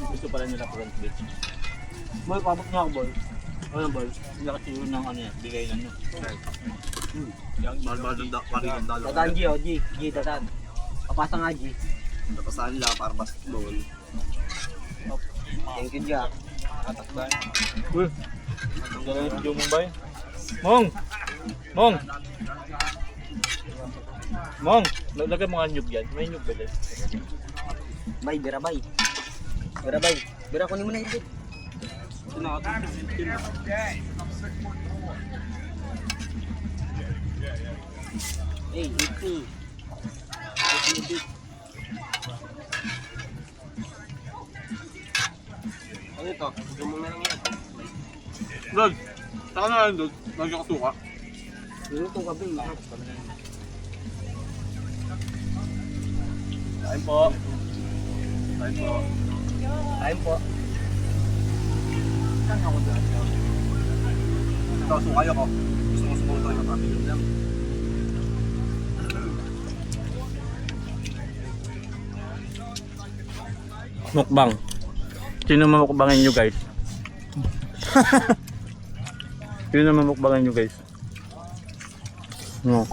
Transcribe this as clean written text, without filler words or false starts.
Gusto pala nila front beach. Boy, pabot nga ako, boy. Ano, boy? Hindi kasi yun ng ano yan, bigay na nyo. Mahal-mahal ng dalo. Dadaan G, o G. G, dadaan. Papasa nga G. Napasahan nila para basketball. Thank you, Jack. Atakban. Uy! Ang gano'n yung video mong bay? Mong! Mong! Mong! Lagay mga nyug yan. May nyug ba dyan? Bay, bira bay. Bira bay. Bira, kunin mo na yung bit. Hey, iti. Ano ito? Gusto mo na lang yan. Dod! Saka na lang, Dod. Lagyan ko suka. Luto ka ba yung Kain po. Kain po. Kain po. Saan ako dyan? Ito, sukay ako. Gusto mo sumulo tayo ng lang. Mukbang. Sino mamukbangin nyo guys? Sino mamukbangin nyo guys? No.